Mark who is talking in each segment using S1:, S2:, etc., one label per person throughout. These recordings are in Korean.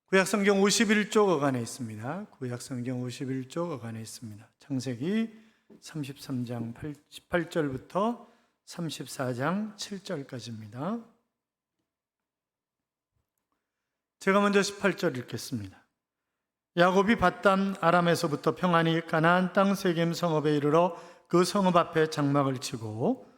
S1: 구약성경 51쪽 어간에 있습니다. 구약성경 51쪽 어간에 있습니다. 창세기 33장 18절부터 34장 7절까지입니다. 제가 먼저 18절 읽겠습니다. 야곱이 밧단 아람에서부터 평안히 가나안 땅 세겜 성읍에 이르러 그 성읍 앞에 장막을 치고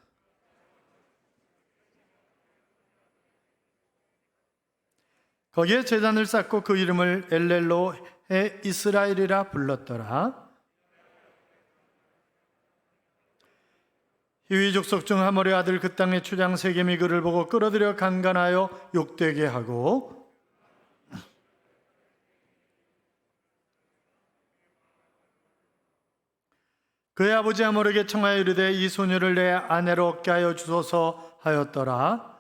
S1: 거기에 제단을 쌓고 그 이름을 엘렐로 해 이스라엘이라 불렀더라. 히위 족속 중 하몰의 아들 그 땅의 추장 세겜이 그를 보고 끌어들여 강간하여 욕되게 하고 그의 아버지 하몰에게 청하여 이르되 이 소녀를 내 아내로 얻게 하여 주소서 하였더라.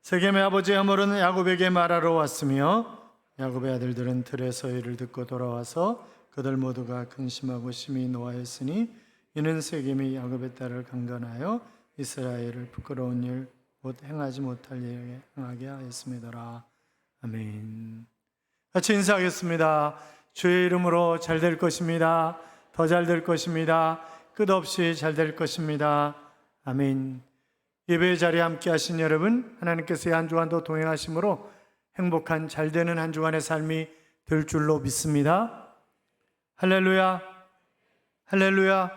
S1: 세겜의 아버지 하몰은 야곱에게 말하러 왔으며 야곱의 아들들은 들에서 이를 듣고 돌아와서 그들 모두가 근심하고 심히 노하였으니 이는 세겜이 야곱의 딸을 강간하여 이스라엘을 부끄러운 일 곧 행하지 못할 일에 행하게 하였음이더라. 아멘. 같이 인사하겠습니다. 주의 이름으로 잘 될 것입니다. 더 잘 될 것입니다. 끝없이 잘 될 것입니다. 아멘. 예배의 자리에 함께 하신 여러분, 하나님께서 한 주간도 동행하심으로 행복한 잘 되는 한 주간의 삶이 될 줄로 믿습니다. 할렐루야, 할렐루야,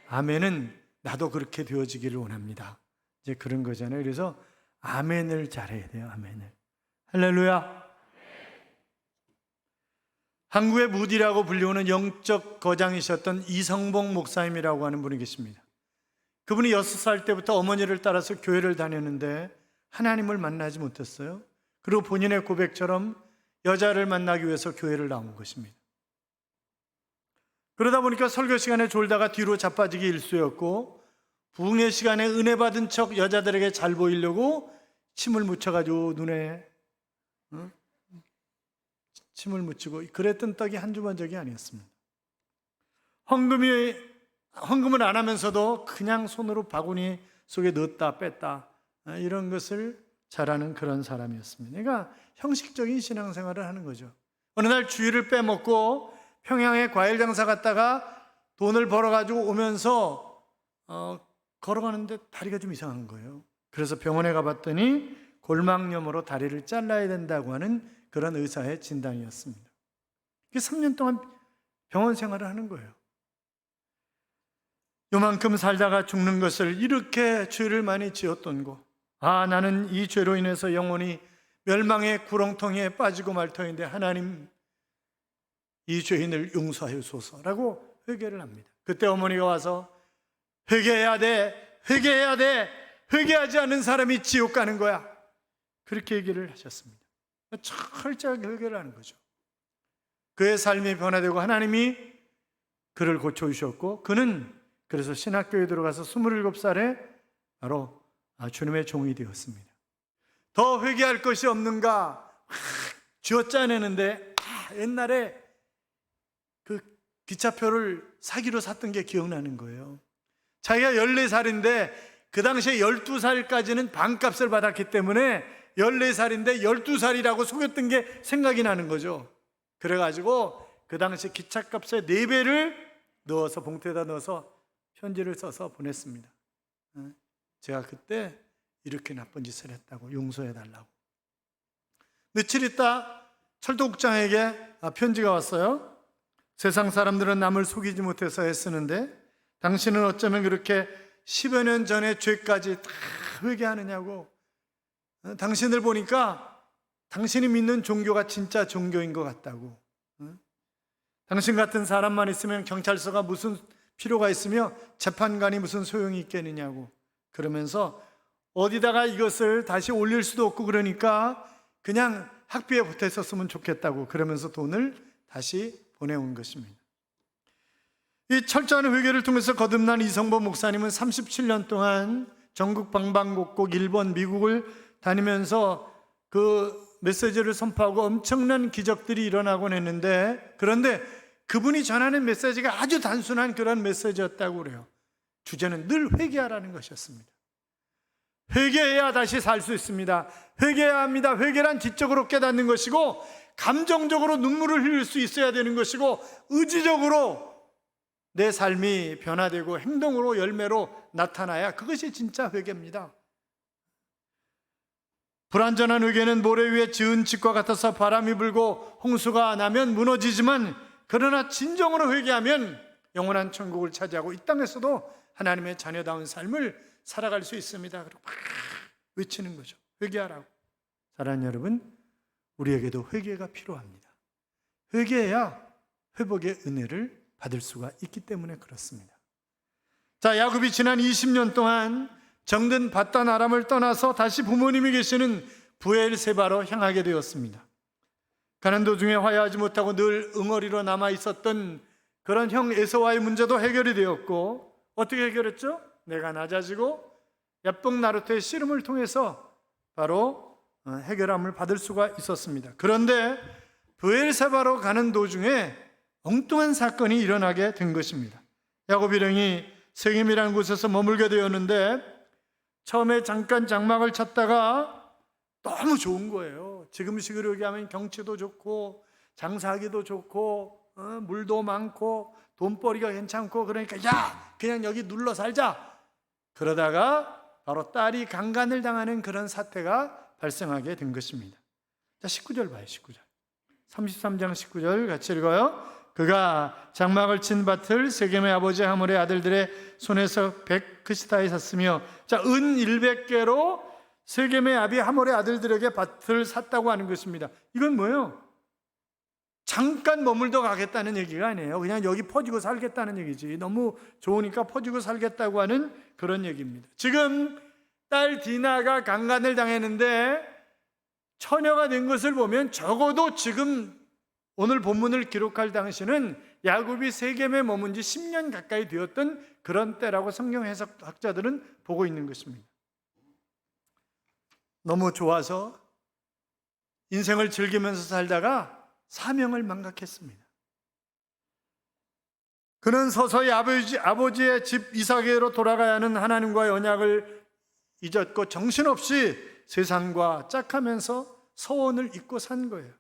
S1: 아멘은 나도 그렇게 되어지기를 원합니다. 이제 그런 거잖아요. 그래서 아멘을 잘해야 돼요. 아멘을. 할렐루야. 한국의 무디라고 불리우는 영적 거장이셨던 이성봉 목사님이라고 하는 분이 계십니다. 그분이 6살 때부터 어머니를 따라서 교회를 다녔는데 하나님을 만나지 못했어요. 그리고 본인의 고백처럼 여자를 만나기 위해서 교회를 나온 것입니다. 그러다 보니까 설교 시간에 졸다가 뒤로 자빠지기 일쑤였고, 부흥의 시간에 은혜 받은 척 여자들에게 잘 보이려고 침을 묻혀가지고 눈에 침을 묻히고 그랬던 떡이 한두 번 적이 아니었습니다. 헌금을 안 하면서도 그냥 손으로 바구니 속에 넣었다 뺐다 이런 것을 잘하는 그런 사람이었습니다. 그러니까 형식적인 신앙생활을 하는 거죠. 어느 날 주일을 빼먹고 평양에 과일 장사 갔다가 돈을 벌어가지고 오면서 걸어가는데 다리가 좀 이상한 거예요. 그래서 병원에 가봤더니 골막염으로 다리를 잘라야 된다고 하는 그런 의사의 진단이었습니다. 3년 동안 병원 생활을 하는 거예요. 요만큼 살다가 죽는 것을 이렇게 죄를 많이 지었던 거, 나는 이 죄로 인해서 영원히 멸망의 구렁텅이에 빠지고 말 터인데 하나님 이 죄인을 용서하여소서라고 회개를 합니다. 그때 어머니가 와서 회개해야 돼, 회개해야 돼, 회개하지 않는 사람이 지옥 가는 거야, 그렇게 얘기를 하셨습니다. 철저하게 회개를 하는 거죠. 그의 삶이 변화되고 하나님이 그를 고쳐주셨고, 그는 그래서 신학교에 들어가서 27살에 바로 주님의 종이 되었습니다. 더 회개할 것이 없는가 쥐어짜내는데 옛날에 그 기차표를 사기로 샀던 게 기억나는 거예요. 자기가 14살인데 그 당시에 12살까지는 반값을 받았기 때문에 14살인데 12살이라고 속였던 게 생각이 나는 거죠. 그래가지고 그 당시 기차값의 4배를 넣어서 봉투에다 넣어서 편지를 써서 보냈습니다. 제가 그때 이렇게 나쁜 짓을 했다고 용서해달라고. 며칠 있다 철도국장에게 편지가 왔어요. 세상 사람들은 남을 속이지 못해서 애쓰는데 당신은 어쩌면 그렇게 10여 년 전의 죄까지 다 회개하느냐고. 당신을 보니까 당신이 믿는 종교가 진짜 종교인 것 같다고. 당신 같은 사람만 있으면 경찰서가 무슨 필요가 있으며 재판관이 무슨 소용이 있겠느냐고. 그러면서 어디다가 이것을 다시 올릴 수도 없고 그러니까 그냥 학비에 보태었으면 좋겠다고 그러면서 돈을 다시 보내온 것입니다. 이 철저한 회개를 통해서 거듭난 이성봉 목사님은 37년 동안 전국 방방곡곡 일본, 미국을 다니면서 그 메시지를 선포하고 엄청난 기적들이 일어나곤 했는데, 그런데 그분이 전하는 메시지가 아주 단순한 그런 메시지였다고 그래요. 주제는 늘 회개하라는 것이었습니다. 회개해야 다시 살 수 있습니다. 회개해야 합니다. 회개란 지적으로 깨닫는 것이고, 감정적으로 눈물을 흘릴 수 있어야 되는 것이고, 의지적으로 내 삶이 변화되고 행동으로 열매로 나타나야 그것이 진짜 회개입니다. 불완전한 회개는 모래 위에 지은 집과 같아서 바람이 불고 홍수가 나면 무너지지만, 그러나 진정으로 회개하면 영원한 천국을 차지하고 이 땅에서도 하나님의 자녀다운 삶을 살아갈 수 있습니다. 그리고 막 외치는 거죠. 회개하라고. 사랑하는 여러분, 우리에게도 회개가 필요합니다. 회개해야 회복의 은혜를 받을 수가 있기 때문에 그렇습니다. 자, 야곱이 지난 20년 동안 정든 밧단 아람을 떠나서 다시 부모님이 계시는 브엘세바로 향하게 되었습니다. 가는 도중에 화해하지 못하고 늘 응어리로 남아 있었던 그런 형 에서와의 문제도 해결이 되었고, 어떻게 해결했죠? 내가 낮아지고 야복 나루토의 씨름을 통해서 바로 해결함을 받을 수가 있었습니다. 그런데 브엘세바로 가는 도중에 엉뚱한 사건이 일어나게 된 것입니다. 야곱 일행이 세겜이라는 곳에서 머물게 되었는데, 처음에 잠깐 장막을 찾다가 너무 좋은 거예요. 지금식으로 얘기하면 경치도 좋고 장사하기도 좋고 물도 많고 돈벌이가 괜찮고, 그러니까 야, 그냥 여기 눌러 살자. 그러다가 바로 딸이 강간을 당하는 그런 사태가 발생하게 된 것입니다. 자, 19절 봐요. 19절. 33장 19절 같이 읽어요. 그가 장막을 친 밭을 세겜의 아버지 하몰의 아들들의 손에서 100크시타에 샀으며, 자, 은 100개로 세겜의 아비 하몰의 아들들에게 밭을 샀다고 하는 것입니다. 이건 뭐예요? 잠깐 머물러 가겠다는 얘기가 아니에요. 그냥 여기 퍼지고 살겠다는 얘기지. 너무 좋으니까 퍼지고 살겠다고 하는 그런 얘기입니다. 지금 딸 디나가 강간을 당했는데 처녀가 된 것을 보면 적어도 지금 오늘 본문을 기록할 당시는 야곱이 세겜에 머문 지 10년 가까이 되었던 그런 때라고 성경 해석학자들은 보고 있는 것입니다. 너무 좋아서 인생을 즐기면서 살다가 사명을 망각했습니다. 그는 서서히 아버지의 집 이삭에게로 돌아가야 하는 하나님과의 언약을 잊었고 정신없이 세상과 짝하면서 서원을 잊고 산 거예요.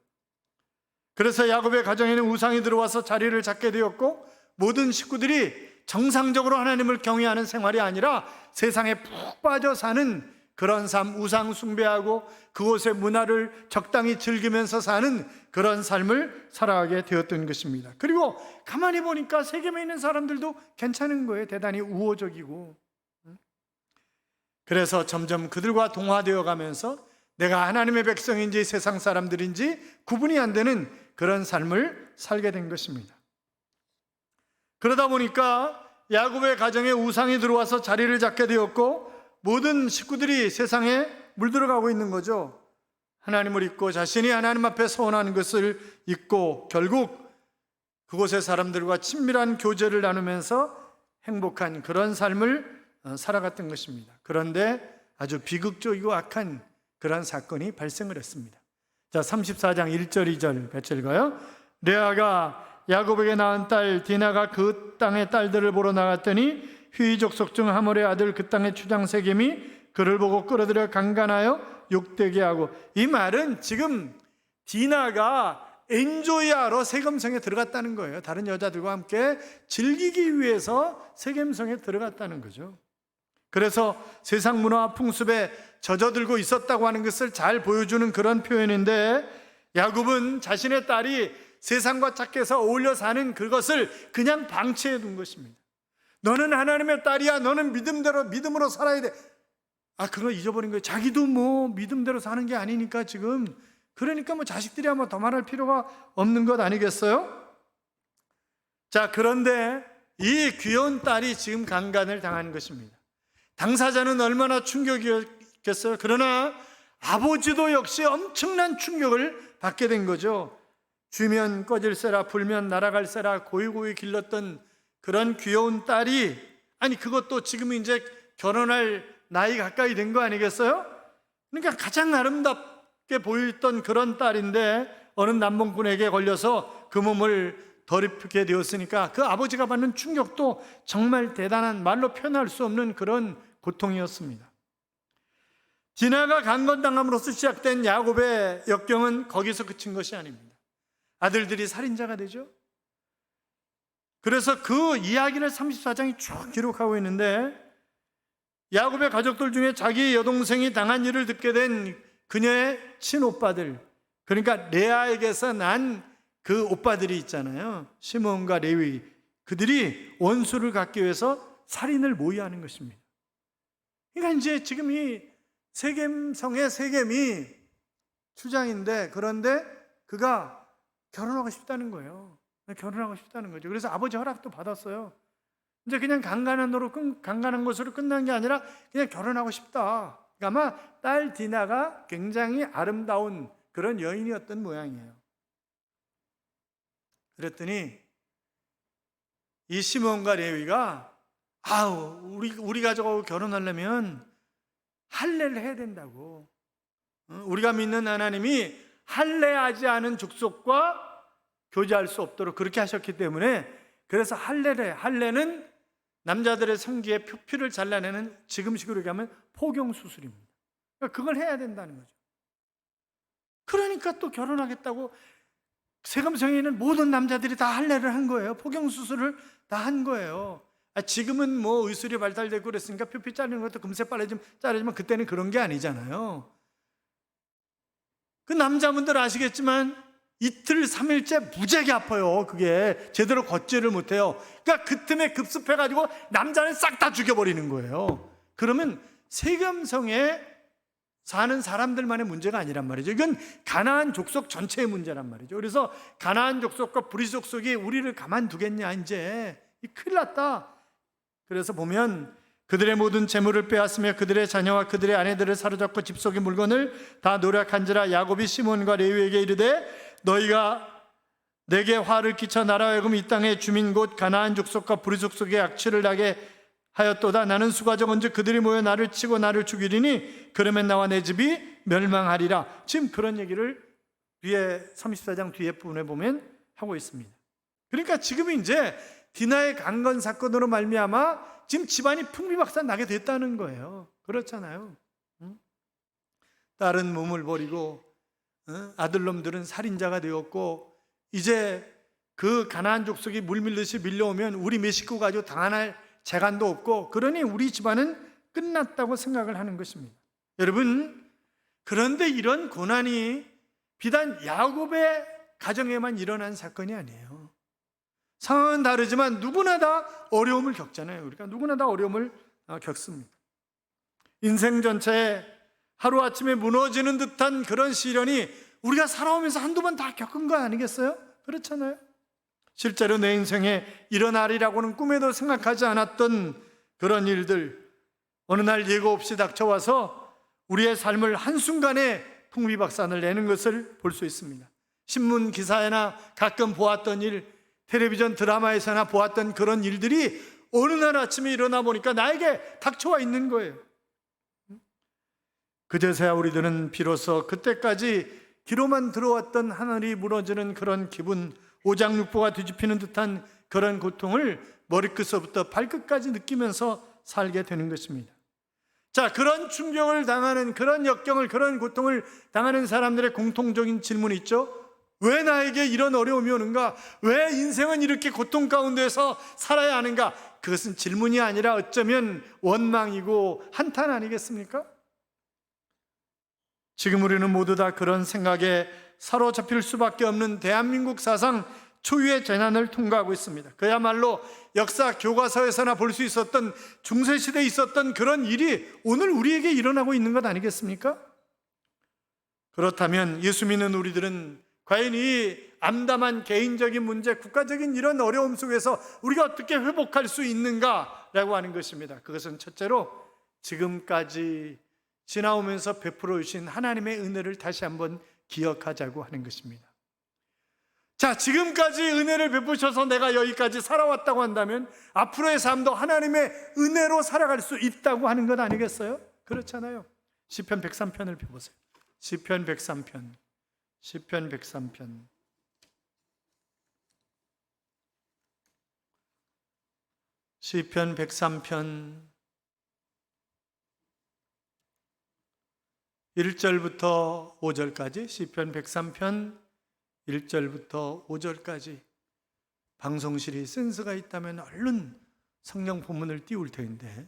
S1: 그래서 야곱의 가정에는 우상이 들어와서 자리를 잡게 되었고, 모든 식구들이 정상적으로 하나님을 경외하는 생활이 아니라 세상에 푹 빠져 사는 그런 삶, 우상 숭배하고 그곳의 문화를 적당히 즐기면서 사는 그런 삶을 살아가게 되었던 것입니다. 그리고 가만히 보니까 세겜에 있는 사람들도 괜찮은 거예요. 대단히 우호적이고. 그래서 점점 그들과 동화되어 가면서 내가 하나님의 백성인지 세상 사람들인지 구분이 안 되는 그런 삶을 살게 된 것입니다. 그러다 보니까 야곱의 가정에 우상이 들어와서 자리를 잡게 되었고, 모든 식구들이 세상에 물들어가고 있는 거죠. 하나님을 잊고 자신이 하나님 앞에 서원하는 것을 잊고 결국 그곳의 사람들과 친밀한 교제를 나누면서 행복한 그런 삶을 살아갔던 것입니다. 그런데 아주 비극적이고 악한 그런 사건이 발생을 했습니다. 자, 34장 1절 2절 같이 읽어요. 레아가 야곱에게 낳은 딸 디나가 그 땅의 딸들을 보러 나갔더니 휘 족속 중 하몰의 아들 그 땅의 추장 세겜이 그를 보고 끌어들여 강간하여 욕되게 하고, 이 말은 지금 디나가 엔조이하러 세겜성에 들어갔다는 거예요. 다른 여자들과 함께 즐기기 위해서 세겜성에 들어갔다는 거죠. 그래서 세상 문화와 풍습에 젖어들고 있었다고 하는 것을 잘 보여주는 그런 표현인데, 야곱은 자신의 딸이 세상과 착해서 어울려 사는 그것을 그냥 방치해 둔 것입니다. 너는 하나님의 딸이야. 너는 믿음으로 살아야 돼. 그걸 잊어버린 거예요. 자기도 뭐 믿음대로 사는 게 아니니까 지금. 그러니까 뭐 자식들이 아마 더 말할 필요가 없는 것 아니겠어요? 자, 그런데 이 귀여운 딸이 지금 강간을 당한 것입니다. 당사자는 얼마나 충격이었겠어요. 그러나 아버지도 역시 엄청난 충격을 받게 된 거죠. 쥐면 꺼질세라 불면 날아갈세라 고이고이 길렀던 그런 귀여운 딸이, 아니 그것도 지금 이제 결혼할 나이 가까이 된 거 아니겠어요? 그러니까 가장 아름답게 보였던 그런 딸인데 어느 남봉꾼에게 걸려서 그 몸을 더럽히게 되었으니까 그 아버지가 받는 충격도 정말 대단한, 말로 표현할 수 없는 그런 고통이었습니다. 디나가 강건당함으로써 시작된 야곱의 역경은 거기서 그친 것이 아닙니다. 아들들이 살인자가 되죠. 그래서 그 이야기를 34장이 쭉 기록하고 있는데, 야곱의 가족들 중에 자기 여동생이 당한 일을 듣게 된 그녀의 친오빠들, 그러니까 레아에게서 난 그 오빠들이 있잖아요. 시몬과 레위, 그들이 원수를 갖기 위해서 살인을 모의하는 것입니다. 그러니까 이제 지금 이 세겜성의 세겜이 추장인데, 그런데 그가 결혼하고 싶다는 거예요. 결혼하고 싶다는 거죠. 그래서 아버지 허락도 받았어요. 이제 그냥 강간한 것으로 끝난 게 아니라 그냥 결혼하고 싶다. 그러니까 아마 딸 디나가 굉장히 아름다운 그런 여인이었던 모양이에요. 그랬더니 이 시몬과 레위가 우리 가족하고 결혼하려면 할례를 해야 된다고. 우리가 믿는 하나님이 할례하지 않은 족속과 교제할 수 없도록 그렇게 하셨기 때문에, 그래서 할례는 남자들의 성기에 표피를 잘라내는, 지금식으로 얘기하면 포경수술입니다. 그러니까 그걸 해야 된다는 거죠. 그러니까 또 결혼하겠다고 세금성에 있는 모든 남자들이 다 할례를 한 거예요. 포경수술을 다 한 거예요. 지금은 뭐 의술이 발달되고 그랬으니까 표피 자르는 것도 금세 자르지만 그때는 그런 게 아니잖아요. 그 남자분들 아시겠지만 이틀 3일째 무지하게 아파요. 그게 제대로 걷지를 못해요. 그러니까 그 틈에 급습해가지고 남자는 싹 다 죽여버리는 거예요. 그러면 세금성에 사는 사람들만의 문제가 아니란 말이죠. 이건 가나안 족속 전체의 문제란 말이죠. 그래서 가나안 족속과 브리 족속이 우리를 가만두겠냐, 이제 큰일 났다. 그래서 보면 그들의 모든 재물을 빼앗으며 그들의 자녀와 그들의 아내들을 사로잡고 집 속의 물건을 다 노략한지라. 야곱이 시몬과 레위에게 이르되 너희가 내게 화를 끼쳐 나라 하여금 이 땅의 주민 곧 가나안 족속과 브리 족속의 악취를 나게 하였도다. 나는 수가적은즉 그들이 모여 나를 치고 나를 죽이리니 그러면 나와 내 집이 멸망하리라. 지금 그런 얘기를 뒤에 34장 뒤에 부분에 보면 하고 있습니다. 그러니까 지금 이제 디나의 강건 사건으로 말미암아 지금 집안이 풍비박산 나게 됐다는 거예요. 그렇잖아요. 딸은 몸을 버리고 아들놈들은 살인자가 되었고, 이제 그 가나안 족속이 물밀듯이 밀려오면 우리 몇 식구 가지고 당할 재간도 없고, 그러니 우리 집안은 끝났다고 생각을 하는 것입니다. 여러분, 그런데 이런 고난이 비단 야곱의 가정에만 일어난 사건이 아니에요. 상황은 다르지만 누구나 다 어려움을 겪잖아요. 우리가 누구나 다 어려움을 겪습니다. 인생 전체에 하루아침에 무너지는 듯한 그런 시련이 우리가 살아오면서 한두 번 다 겪은 거 아니겠어요? 그렇잖아요. 실제로 내 인생에 일어나리라고는 꿈에도 생각하지 않았던 그런 일들, 어느 날 예고 없이 닥쳐와서 우리의 삶을 한순간에 풍비박산을 내는 것을 볼 수 있습니다. 신문 기사에나 가끔 보았던 일, 텔레비전 드라마에서나 보았던 그런 일들이 어느 날 아침에 일어나 보니까 나에게 닥쳐와 있는 거예요. 그제서야 우리들은 비로소 그때까지 귀로만 들어왔던 하늘이 무너지는 그런 기분, 오장육부가 뒤집히는 듯한 그런 고통을 머리끝서부터 발끝까지 느끼면서 살게 되는 것입니다. 자, 그런 충격을 당하는, 그런 역경을, 그런 고통을 당하는 사람들의 공통적인 질문이 있죠. 왜 나에게 이런 어려움이 오는가? 왜 인생은 이렇게 고통 가운데서 살아야 하는가? 그것은 질문이 아니라 어쩌면 원망이고 한탄 아니겠습니까? 지금 우리는 모두 다 그런 생각에 사로잡힐 수밖에 없는 대한민국 사상 초유의 재난을 통과하고 있습니다. 그야말로 역사 교과서에서나 볼 수 있었던, 중세시대에 있었던 그런 일이 오늘 우리에게 일어나고 있는 것 아니겠습니까? 그렇다면 예수 믿는 우리들은 과연 이 암담한 개인적인 문제, 국가적인 이런 어려움 속에서 우리가 어떻게 회복할 수 있는가라고 하는 것입니다. 그것은 첫째로 지금까지 지나오면서 베풀어 주신 하나님의 은혜를 다시 한번 기억하자고 하는 것입니다. 자, 지금까지 은혜를 베푸셔서 내가 여기까지 살아왔다고 한다면 앞으로의 삶도 하나님의 은혜로 살아갈 수 있다고 하는 것 아니겠어요? 그렇잖아요. 시편 103편을 펴보세요. 시편 103편. 시편 103편 1절부터 5절까지, 시편 103편 1절부터 5절까지. 방송실이 센스가 있다면 얼른 성경 본문을 띄울 텐데,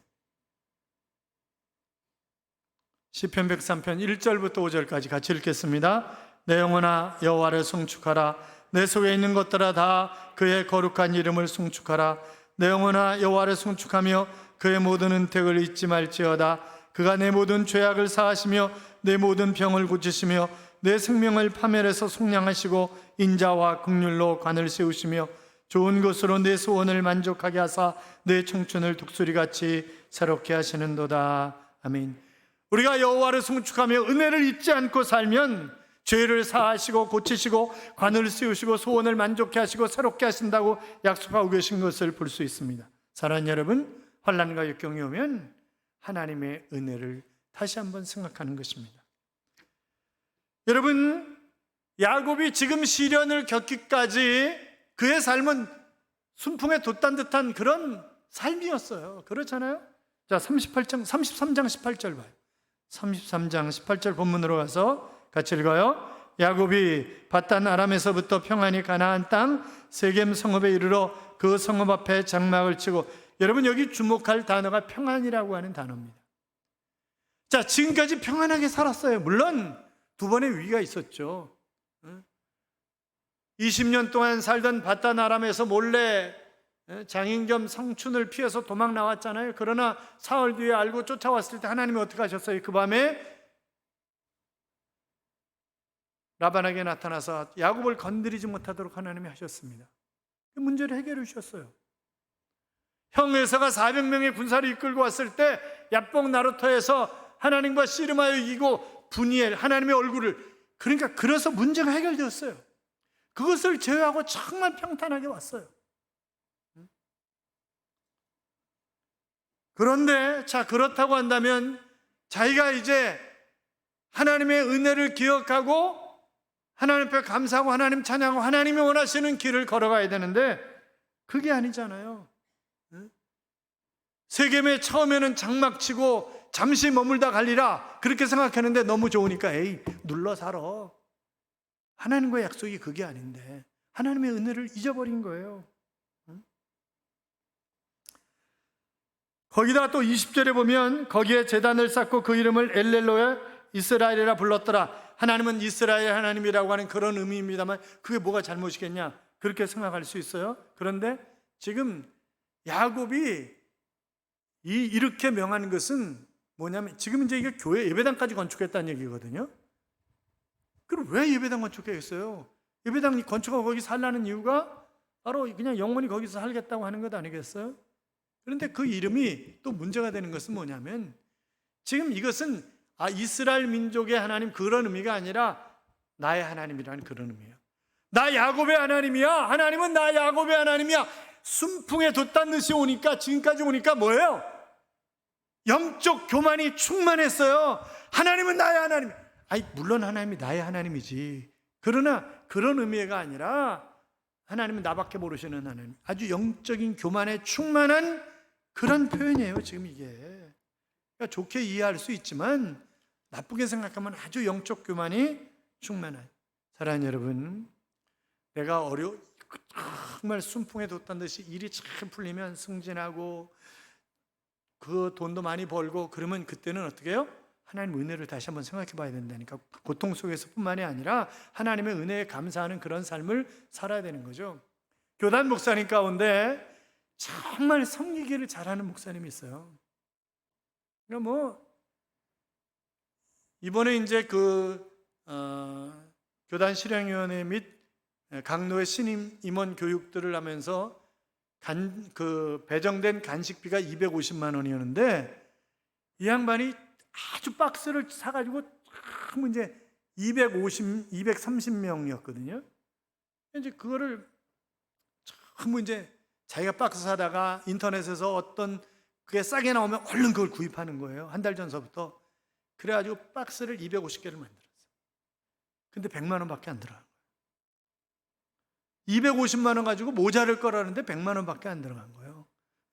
S1: 시편 103편 1절부터 5절까지 같이 읽겠습니다. 내 영혼아 여호와를 송축하라. 내 속에 있는 것들아 다 그의 거룩한 이름을 송축하라. 내 영혼아 여호와를 송축하며 그의 모든 은택을 잊지 말지어다. 그가 내 모든 죄악을 사하시며 내 모든 병을 고치시며 내 생명을 파멸해서 속량하시고 인자와 긍휼로 관을 세우시며 좋은 것으로 내 소원을 만족하게 하사 내 청춘을 독수리같이 새롭게 하시는도다. 아멘. 우리가 여호와를 송축하며 은혜를 잊지 않고 살면 죄를 사하시고 고치시고 관을 세우시고 소원을 만족케 하시고 새롭게 하신다고 약속하고 계신 것을 볼 수 있습니다. 사랑하는 여러분, 환난과 역경이 오면 하나님의 은혜를 다시 한번 생각하는 것입니다. 여러분, 야곱이 지금 시련을 겪기까지 그의 삶은 순풍에 돛단 듯한 그런 삶이었어요. 그렇잖아요? 자, 33장 18절 봐요. 33장 18절 본문으로 가서 같이 읽어요. 야곱이 밧단 아람에서부터 평안히 가나안 땅 세겜 성읍에 이르러 그 성읍 앞에 장막을 치고, 여러분 여기 주목할 단어가 평안이라고 하는 단어입니다. 자, 지금까지 평안하게 살았어요. 물론 두 번의 위기가 있었죠. 20년 동안 살던 밧단 아람에서 몰래 장인 겸 성춘을 피해서 도망 나왔잖아요. 그러나 사흘 뒤에 알고 쫓아왔을 때 하나님이 어떻게 하셨어요? 그 밤에 라반에게 나타나서 야곱을 건드리지 못하도록 하나님이 하셨습니다. 그 문제를 해결해 주셨어요. 형 에서가 400명의 군사를 이끌고 왔을 때 야복 나루터에서 하나님과 씨름하여 이기고 분이엘 하나님의 얼굴을, 그러니까 그래서 문제가 해결되었어요. 그것을 제외하고 정말 평탄하게 왔어요. 그런데 자, 그렇다고 한다면 자기가 이제 하나님의 은혜를 기억하고 하나님 앞에 감사하고 하나님 찬양하고 하나님이 원하시는 길을 걸어가야 되는데 그게 아니잖아요. 세겜에 처음에는 장막 치고 잠시 머물다 갈리라 그렇게 생각했는데 너무 좋으니까 에이 눌러 살아. 하나님과의 약속이 그게 아닌데 하나님의 은혜를 잊어버린 거예요. 거기다 또 20절에 보면 거기에 제단을 쌓고 그 이름을 엘렐로에 이스라엘이라 불렀더라. 하나님은 이스라엘 하나님이라고 하는 그런 의미입니다만 그게 뭐가 잘못이겠냐 그렇게 생각할 수 있어요. 그런데 지금 야곱이 이렇게 명한 것은 뭐냐면 지금 이제 이게 교회 예배당까지 건축했다는 얘기거든요. 그럼 왜 예배당 건축했어요? 예배당 건축하고 거기 살라는 이유가 바로 그냥 영원히 거기서 살겠다고 하는 것 아니겠어요? 그런데 그 이름이 또 문제가 되는 것은 뭐냐면 지금 이것은 이스라엘 민족의 하나님 그런 의미가 아니라 나의 하나님이라는 그런 의미예요. 나 야곱의 하나님이야. 하나님은 나 야곱의 하나님이야. 순풍에 돛단 듯이 오니까 지금까지 오니까 뭐예요? 영적 교만이 충만했어요. 하나님은 나의 하나님. 물론 하나님이 나의 하나님이지. 그러나 그런 의미가 아니라 하나님은 나밖에 모르시는 하나님. 아주 영적인 교만에 충만한 그런 표현이에요. 지금 이게. 그러니까 좋게 이해할 수 있지만 나쁘게 생각하면 아주 영적 교만이 충만한. 사랑하는 여러분, 내가 정말 순풍에 돛단 듯이 일이 잘 풀리면 승진하고 그 돈도 많이 벌고 그러면 그때는 어떻게 해요? 하나님 은혜를 다시 한번 생각해 봐야 된다니까. 고통 속에서 뿐만이 아니라 하나님의 은혜에 감사하는 그런 삶을 살아야 되는 거죠. 교단 목사님 가운데 정말 섬기기를 잘하는 목사님이 있어요. 그러니까 이번에 이제 교단 실행위원회 및 강로의 신임 임원 교육들을 하면서 배정된 간식비가 250만 원이었는데 이 양반이 아주 박스를 사가지고 이제 230명이었거든요. 이제 그거를 이제 자기가 박스 사다가 인터넷에서 어떤 그게 싸게 나오면 얼른 그걸 구입하는 거예요. 한 달 전서부터. 그래가지고 박스를 250개를 만들었어요. 근데 100만 원밖에 안 들어간 거예요. 250만 원 가지고 모자를 거라는데 100만 원밖에 안 들어간 거예요.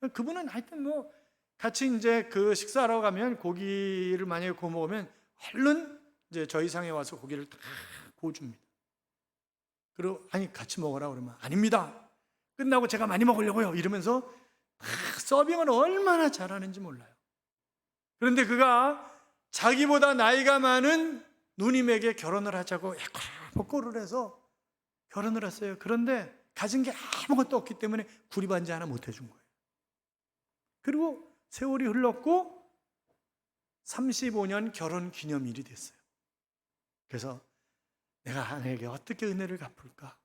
S1: 그분은 하여튼 뭐 같이 이제 그 식사하러 가면 고기를 만약에 구워 먹으면 얼른 이제 저희 상에 와서 고기를 다 구워줍니다. 그리고 아니 같이 먹어라 그러면 아닙니다. 끝나고 제가 많이 먹으려고요. 이러면서 서빙을 얼마나 잘하는지 몰라요. 그런데 그가 자기보다 나이가 많은 누님에게 결혼을 하자고 꼴을 해서 결혼을 했어요. 그런데 가진 게 아무것도 없기 때문에 구리반지 하나 못 해준 거예요. 그리고 세월이 흘렀고 35년 결혼 기념일이 됐어요. 그래서 내가 아내에게 어떻게 은혜를 갚을까?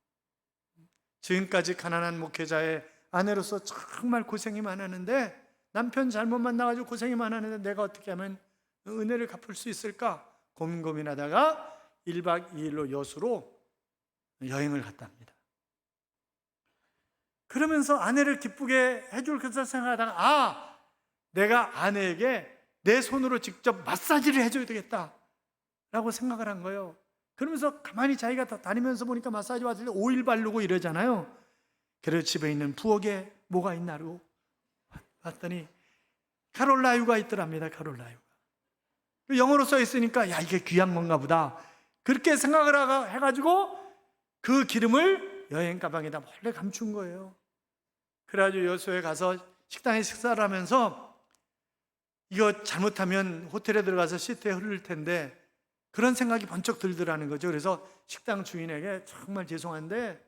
S1: 지금까지 가난한 목회자의 아내로서 정말 고생이 많았는데, 남편 잘못 만나가지고 고생이 많았는데 내가 어떻게 하면 은혜를 갚을 수 있을까? 고민하다가 1박 2일로 여수로 여행을 갔다 합니다. 그러면서 아내를 기쁘게 해줄 것을 생각하다가 내가 아내에게 내 손으로 직접 마사지를 해줘야 되겠다라고 생각을 한 거예요. 그러면서 가만히 자기가 다니면서 보니까 마사지 받을 때 오일 바르고 이러잖아요. 그래서 집에 있는 부엌에 뭐가 있나로 봤더니 카롤라유가 있더랍니다. 카롤라유가. 영어로 써 있으니까 야 이게 귀한 건가 보다 그렇게 생각을 해가지고 그 기름을 여행 가방에다 몰래 감춘 거예요. 그래가지고 여수에 가서 식당에 식사를 하면서 이거 잘못하면 호텔에 들어가서 시트에 흐를 텐데 그런 생각이 번쩍 들더라는 거죠. 그래서 식당 주인에게 정말 죄송한데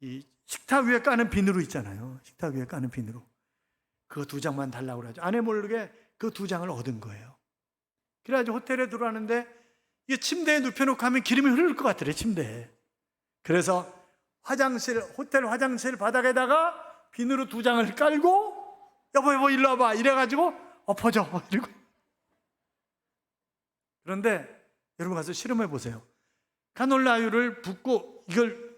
S1: 이 식탁 위에 까는 비누로 있잖아요. 식탁 위에 까는 비누로 그거 2장만 달라고 그러죠. 아내 모르게 그 2장을 얻은 거예요. 그래가지고 호텔에 들어왔는데 이게 침대에 눕혀놓고 하면 기름이 흐를 것 같더래, 침대에. 그래서 호텔 화장실 바닥에다가 비누로 2장을 깔고 여보 일로 와봐 이래가지고 엎어져 이러고. 그런데 여러분 가서 실험해 보세요. 카놀라유를 붓고 이걸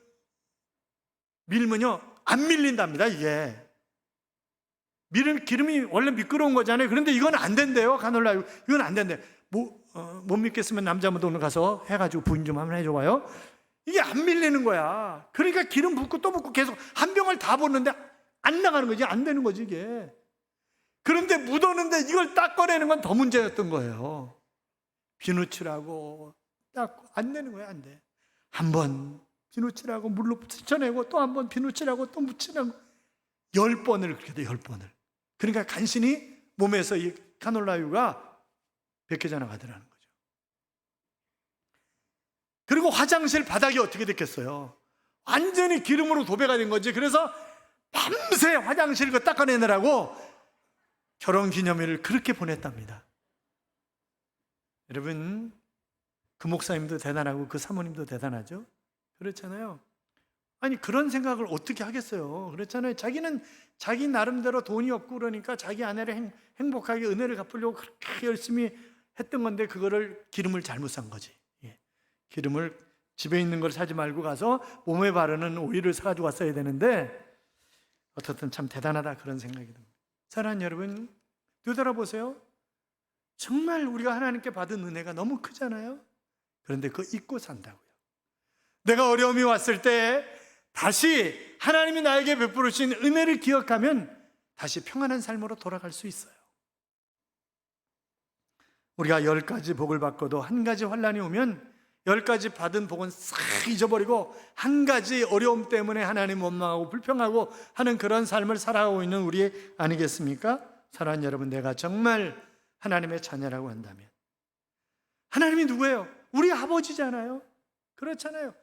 S1: 밀면요 안 밀린답니다. 이게 기름이 원래 미끄러운 거잖아요. 그런데 이건 안 된대요. 카놀라유 이건 안 된대. 못 믿겠으면 남자분들 오늘 가서 해가지고 부인 좀 한번 해줘봐요. 이게 안 밀리는 거야. 그러니까 기름 붓고 또 붓고 계속 한 병을 다 붓는데 안 나가는 거지. 안 되는 거지 이게. 그런데 묻었는데 이걸 닦아내는 건 더 문제였던 거예요. 비누칠하고 닦고 안 되는 거예요. 안 돼. 한 번 비누칠하고 물로 붙여내고 또 한 번 비누칠하고 또 묻히고 10번을 그렇게 돼. 10번을. 그러니까 간신히 몸에서 이 카놀라유가 벗겨져 나가더라는 거죠. 그리고 화장실 바닥이 어떻게 됐겠어요? 완전히 기름으로 도배가 된 거지. 그래서 밤새 화장실 그 닦아내느라고 결혼 기념일을 그렇게 보냈답니다. 여러분, 그 목사님도 대단하고 그 사모님도 대단하죠? 그렇잖아요. 아니 그런 생각을 어떻게 하겠어요? 그렇잖아요. 자기는 자기 나름대로 돈이 없고 그러니까 자기 아내를 행복하게 은혜를 갚으려고 그렇게 열심히 했던 건데 그거를 기름을 잘못 산 거지. 기름을 집에 있는 걸 사지 말고 가서 몸에 바르는 오일을 사가지고 왔어야 되는데 어떻든 참 대단하다 그런 생각이 듭니다. 사랑하는 여러분, 되돌아보세요. 정말 우리가 하나님께 받은 은혜가 너무 크잖아요. 그런데 그거 잊고 산다고요. 내가 어려움이 왔을 때 다시 하나님이 나에게 베풀으신 은혜를 기억하면 다시 평안한 삶으로 돌아갈 수 있어요. 우리가 10가지 복을 받고도 한 가지 환난이 오면 10가지 받은 복은 싹 잊어버리고 한 가지 어려움 때문에 하나님 원망하고 불평하고 하는 그런 삶을 살아가고 있는 우리 아니겠습니까? 사랑하는 여러분, 내가 정말 하나님의 자녀라고 한다면 하나님이 누구예요? 우리 아버지잖아요. 그렇잖아요.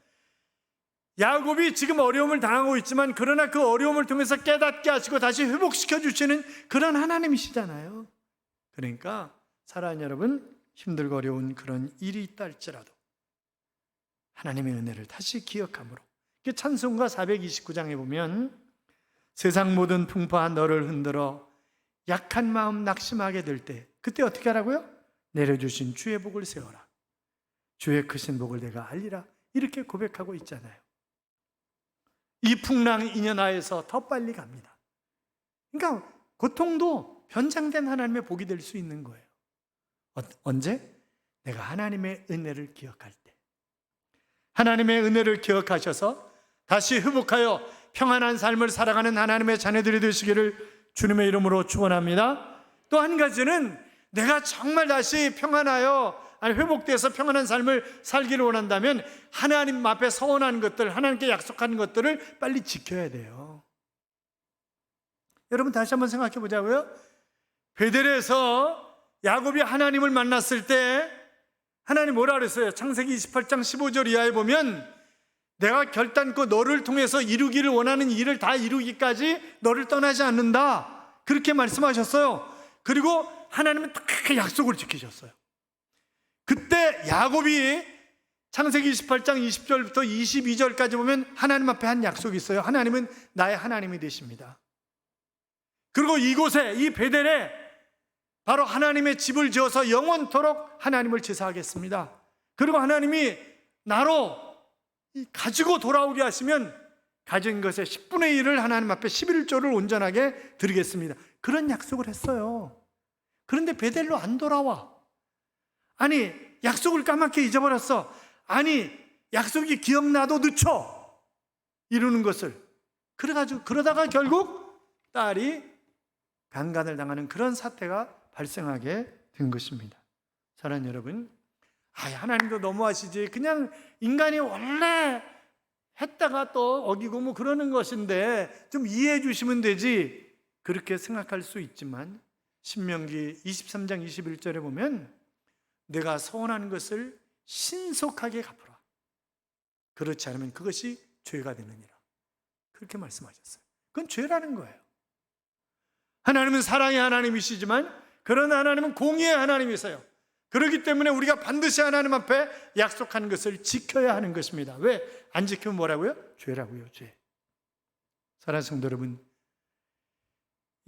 S1: 야곱이 지금 어려움을 당하고 있지만 그러나 그 어려움을 통해서 깨닫게 하시고 다시 회복시켜 주시는 그런 하나님이시잖아요. 그러니까 사랑하는 여러분, 힘들고 어려운 그런 일이 있다 할지라도 하나님의 은혜를 다시 기억함으로, 찬송가 429장에 보면 세상 모든 풍파와 너를 흔들어 약한 마음 낙심하게 될 때 그때 어떻게 하라고요? 내려주신 주의 복을 세워라. 주의 크신 복을 내가 알리라. 이렇게 고백하고 있잖아요. 이 풍랑 인연하에서 더 빨리 갑니다. 그러니까 고통도 변장된 하나님의 복이 될 수 있는 거예요. 언제? 내가 하나님의 은혜를 기억할 때. 하나님의 은혜를 기억하셔서 다시 회복하여 평안한 삶을 살아가는 하나님의 자녀들이 되시기를 주님의 이름으로 축원합니다. 또 한 가지는 내가 정말 다시 평안하여 회복돼서 평안한 삶을 살기를 원한다면 하나님 앞에 서원한 것들, 하나님께 약속한 것들을 빨리 지켜야 돼요. 여러분 다시 한번 생각해 보자고요. 베델에서 야곱이 하나님을 만났을 때 하나님 뭐라 그랬어요? 창세기 28장 15절 이하에 보면 내가 결단코 너를 통해서 이루기를 원하는 일을 다 이루기까지 너를 떠나지 않는다, 그렇게 말씀하셨어요. 그리고 하나님은 딱 약속을 지키셨어요. 그때 야곱이 창세기 28장 20절부터 22절까지 보면 하나님 앞에 한 약속이 있어요. 하나님은 나의 하나님이 되십니다. 그리고 이곳에, 이 베델에 바로 하나님의 집을 지어서 영원토록 하나님을 제사하겠습니다. 그리고 하나님이 나로 가지고 돌아오게 하시면 가진 것의 10분의 1을 하나님 앞에 11조를 온전하게 드리겠습니다. 그런 약속을 했어요. 그런데 베델로 안 돌아와. 아니, 약속을 까맣게 잊어버렸어. 아니, 약속이 기억나도 늦춰 이루는 것을. 그러다가 결국 딸이 강간을 당하는 그런 사태가 발생하게 된 것입니다. 사랑하는 여러분, 하나님도 너무하시지, 그냥 인간이 원래 했다가 또 어기고 뭐 그러는 것인데 좀 이해해 주시면 되지, 그렇게 생각할 수 있지만 신명기 23장 21절에 보면 내가 서원하는 것을 신속하게 갚으라. 그렇지 않으면 그것이 죄가 되느니라. 그렇게 말씀하셨어요. 그건 죄라는 거예요. 하나님은 사랑의 하나님이시지만 그런 하나님은 공의의 하나님이세요. 그렇기 때문에 우리가 반드시 하나님 앞에 약속한 것을 지켜야 하는 것입니다. 왜? 안 지키면 뭐라고요? 죄라고요, 죄. 사랑하는 성도 여러분,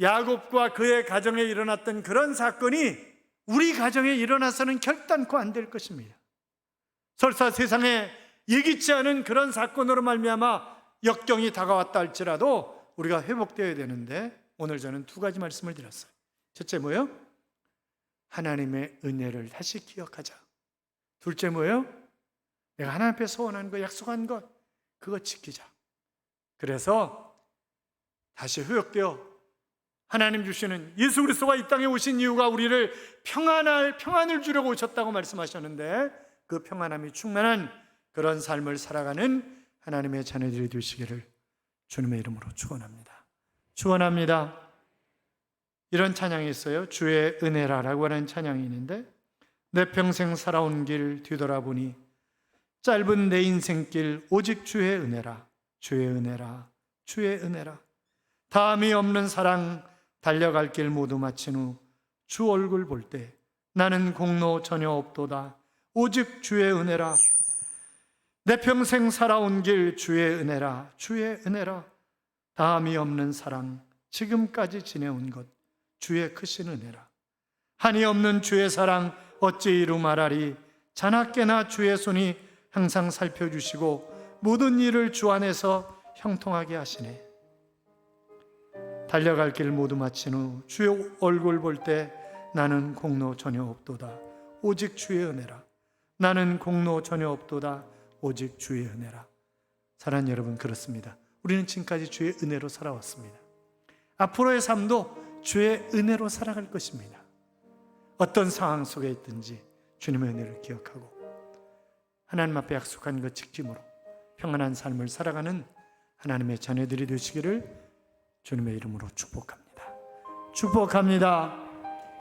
S1: 야곱과 그의 가정에 일어났던 그런 사건이 우리 가정에 일어나서는 결단코 안 될 것입니다. 설사 세상에 예기치 않은 그런 사건으로 말미암아 역경이 다가왔다 할지라도 우리가 회복되어야 되는데, 오늘 저는 두 가지 말씀을 드렸어요. 첫째 뭐예요? 하나님의 은혜를 다시 기억하자. 둘째 뭐예요? 내가 하나님 앞에 소원한 것, 약속한 것, 그거 지키자. 그래서 다시 회복되어 하나님 주시는, 예수 그리스도가 이 땅에 오신 이유가 우리를 평안을 주려고 오셨다고 말씀하셨는데, 그 평안함이 충만한 그런 삶을 살아가는 하나님의 자녀들이 되시기를 주님의 이름으로 축원합니다. 축원합니다. 이런 찬양이 있어요. 주의 은혜라라고 하는 찬양이 있는데, 내 평생 살아온 길 뒤돌아보니 짧은 내 인생길 오직 주의 은혜라, 주의 은혜라, 주의 은혜라. 다함이 없는 사랑 달려갈 길 모두 마친 후 주 얼굴 볼 때 나는 공로 전혀 없도다, 오직 주의 은혜라. 내 평생 살아온 길 주의 은혜라, 주의 은혜라. 다함이 없는 사랑 지금까지 지내온 것 주의 크신 은혜라. 한이 없는 주의 사랑 어찌 이루 말하리. 자나깨나 주의 손이 항상 살펴주시고 모든 일을 주 안에서 형통하게 하시네. 달려갈 길 모두 마친 후 주의 얼굴 볼 때 나는 공로 전혀 없도다, 오직 주의 은혜라. 나는 공로 전혀 없도다, 오직 주의 은혜라. 사랑하는 여러분, 그렇습니다. 우리는 지금까지 주의 은혜로 살아왔습니다. 앞으로의 삶도 주의 은혜로 살아갈 것입니다. 어떤 상황 속에 있든지 주님의 은혜를 기억하고 하나님 앞에 약속한 것 지킴으로 평안한 삶을 살아가는 하나님의 자녀들이 되시기를 주님의 이름으로 축복합니다. 축복합니다.